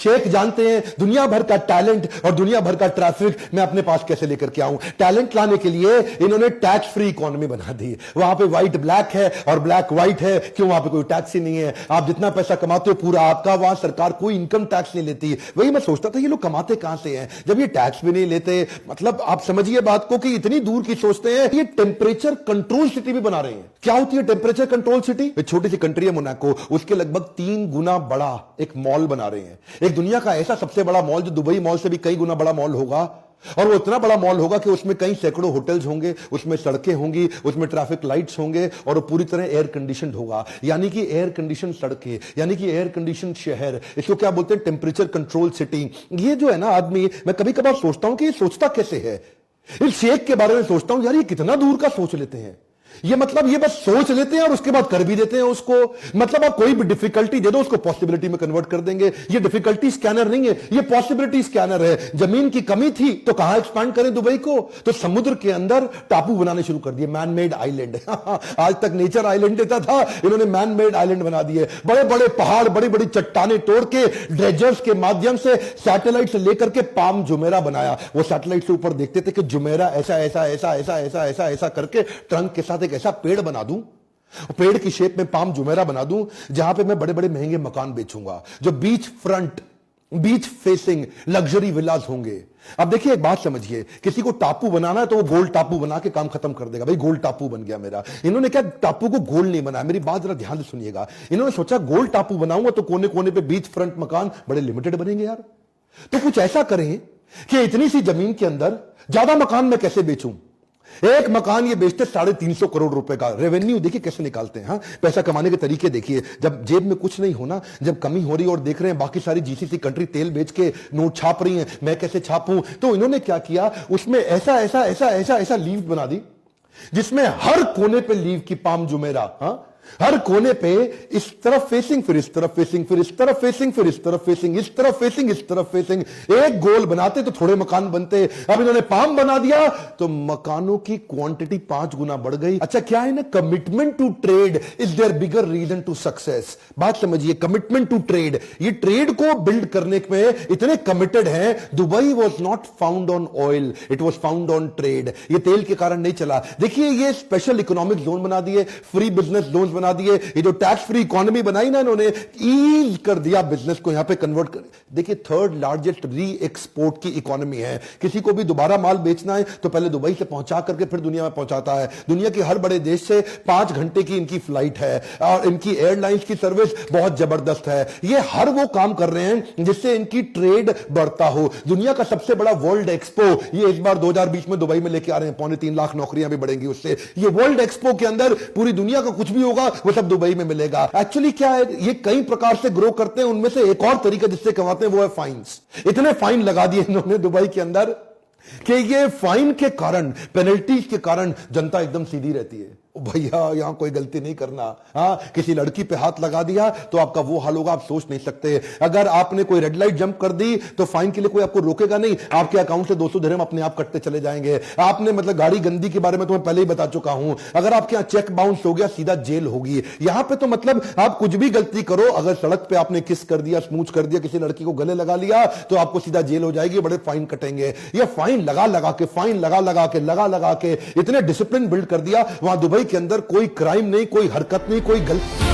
शेख जानते हैं दुनिया भर का टैलेंट और दुनिया भर का ट्रैफिक मैं अपने पास कैसे लेकर के आऊं। टैलेंट लाने के लिए इन्होंने टैक्स फ्री इकोनॉमी बना दी। वहां पे व्हाइट ब्लैक है और ब्लैक व्हाइट है, क्यों? वहां पे कोई टैक्स ही नहीं है। आप जितना पैसा कमाते हो पूरा आपका, वहां सरकार कोई इनकम टैक्स नहीं लेती। वही मैं सोचता था ये लोग कमाते कहां से हैं जब ये टैक्स भी नहीं लेते। मतलब आप समझिए बात को कि इतनी दूर की सोचते हैं। ये टेम्परेचर कंट्रोल सिटी भी बना रहे हैं। क्या होती है टेम्परेचर कंट्रोल सिटी? छोटी सी कंट्री है मोनाको, उसके लगभग 3 गुना बड़ा एक मॉल बना रहे हैं। एक दुनिया का ऐसा सबसे बड़ा मॉल जो दुबई मॉल से भी कई गुना बड़ा मॉल होगा, और वो इतना बड़ा मॉल होगा कि उसमें कई सैकड़ों होटल्स होंगे, उसमें सड़कें होंगी, उसमें ट्रैफिक लाइट्स होंगे और वो पूरी तरह एयर कंडीशनड होगा। यानी कि एयर कंडीशन सड़कें, यानी कि एयर कंडीशन शहर। इसको क्या बोलते हैं? Temperature control city. ये जो है ना आदमी, मैं कभी कभार सोचता हूं कि ये सोचता कैसे है। इस शेख के बारे में सोचता हूं यार ये कितना दूर का सोच लेते हैं। ये मतलब ये बस सोच लेते हैं और उसके बाद कर भी देते हैं उसको। मतलब आप कोई भी डिफिकल्टी दे दो उसको पॉसिबिलिटी में कन्वर्ट कर देंगे। ये डिफिकल्टी स्कैनर नहीं है, ये पॉसिबिलिटी स्कैनर है। जमीन की कमी थी तो कहां एक्सपांड करें दुबई को? तो समुद्र के अंदर टापू बनाने शुरू कर दिए, मैन मेड आइलैंड। आज तक नेचर आइलैंड देता था, इन्होंने मैन मेड आइलैंड बना दिए। बड़े बड़े पहाड़, बड़ी बड़ी चट्टाने तोड़ के ड्रेजर्स के माध्यम से सैटेलाइट से लेकर के पाम जुमेरा बनाया। वो सैटेलाइट से ऊपर देखते थे कि जुमेरा ऐसा ऐसा ऐसा ऐसा ऐसा ऐसा ऐसा करके ट्रंक के साथ एक ऐसा पेड़ बना दूं, पेड़ की शेप में पाम जुमेरा बना दूं, जहां पे मैं बड़े बड़े महंगे मकान बेचूंगा, जो beach front, beach facing luxury villas होंगे। अब देखिए एक बात समझिए, किसी को टापू बनाना है तो वो गोल टापू बना के काम खत्म कर देगा। भाई गोल टापू बन गया मेरा। इन्होंने क्या टापू को गोल नहीं बनाया। मेरी बात जरा ध्यान से सुनिएगा। इन्होंने सोचा गोल टापू बनाऊंगा तो कोने कोने पे बीच फ्रंट मकान बड़े लिमिटेड बनेंगे यार। तो कुछ ऐसा करें कि इतनी सी जमीन के अंदर ज्यादा मकान मैं कैसे बेचूं। एक मकान ये बेचते 350 करोड़ रुपए का रेवेन्यू। देखिए कैसे निकालते हैं। हाँ, पैसा कमाने के तरीके देखिए। जब जेब में कुछ नहीं होना, जब कमी हो रही है और देख रहे हैं बाकी सारी जीसीसी कंट्री तेल बेच के नोट छाप रही हैं, मैं कैसे छापूं? तो इन्होंने क्या किया, उसमें ऐसा ऐसा ऐसा ऐसा ऐसा लीव बना दी जिसमें हर कोने पे लीव की पाम जुमेरा। हाँ, हर कोने पे इस तरफ फेसिंग, फिर इस तरफ फेसिंग, फिर इस तरफ फेसिंग, फिर इस तरफ फेसिंग, इस तरफ फेसिंग, इस तरफ फेसिंग। एक गोल बनाते तो थोड़े मकान बनते। अब इन्होंने पाम बना दिया तो मकानों की क्वांटिटी 5 गुना बढ़ गई। अच्छा, क्या है ना, commitment to trade is there bigger reason to success. बात समझिए, कमिटमेंट टू ट्रेड। ये ट्रेड को बिल्ड करने में इतने कमिटेड हैं। Dubai was not found on oil, it was found on trade. ये तेल के कारण नहीं चला। देखिए ये स्पेशल इकोनॉमिक जोन बना दिए, फ्री बिजनेस जोन बना दिए। ये जो टैक्स फ्री इकोनॉमी बनाई ना इन्होंने, ईज कर दिया बिजनेस को यहां पे कन्वर्ट कर। देखिए 3rd लार्जेस्ट री एक्सपोर्ट की इकोनॉमी है। किसी को भी दोबारा माल बेचना है तो पहले दुबई से पहुंचा करके फिर दुनिया में पहुंचाता है। दुनिया के हर बड़े देश से 5 घंटे की इनकी फ्लाइट है और इनकी एयरलाइंस की सर्विस बहुत जबरदस्त है। ये हर वो काम कर रहे हैं जिससे इनकी ट्रेड बढ़ता हो। दुनिया का सबसे बड़ा वर्ल्ड एक्सपो ये इस बार 2020 में दुबई में लेके आ रहे हैं। 3.25 लाख नौकरियां भी बढ़ेंगी उससे। ये वर्ल्ड एक्सपो के अंदर पूरी दुनिया का कुछ भी होगा वो सब दुबई में मिलेगा। एक्चुअली क्या है, ये कई प्रकार से ग्रो करते हैं। उनमें से एक और तरीका जिससे कमाते हैं वो है फाइन्स। इतने फाइन लगा दिए इन्होंने दुबई के अंदर कि ये फाइन के कारण, पेनल्टीज के कारण जनता एकदम सीधी रहती है। भैया यहां कोई गलती नहीं करना। हाँ, किसी लड़की पे हाथ लगा दिया तो आपका वो हाल होगा, आप सोच नहीं सकते। अगर आपने कोई रेड लाइट जंप कर दी तो फाइन के लिए कोई आपको रोकेगा नहीं। आपके अकाउंट से 200 दिरहम अपने आप कटते चले जाएंगे। आपने मतलब गाड़ी गंदी के बारे में तो मैं पहले ही बता चुका हूं। अगर आपके यहां चेक बाउंस हो गया सीधा जेल होगी। यहां पे तो मतलब आप कुछ भी गलती करो, अगर सड़क पे आपने किस कर दिया, स्मूच कर दिया, किसी लड़की को गले लगा लिया तो आपको सीधा जेल हो जाएगी, बड़े फाइन कटेंगे। ये फाइन लगा लगा के, फाइन लगा लगा के इतने डिसिप्लिन बिल्ड कर दिया। वहां दुबई के अंदर कोई क्राइम नहीं, कोई हरकत नहीं, कोई गलती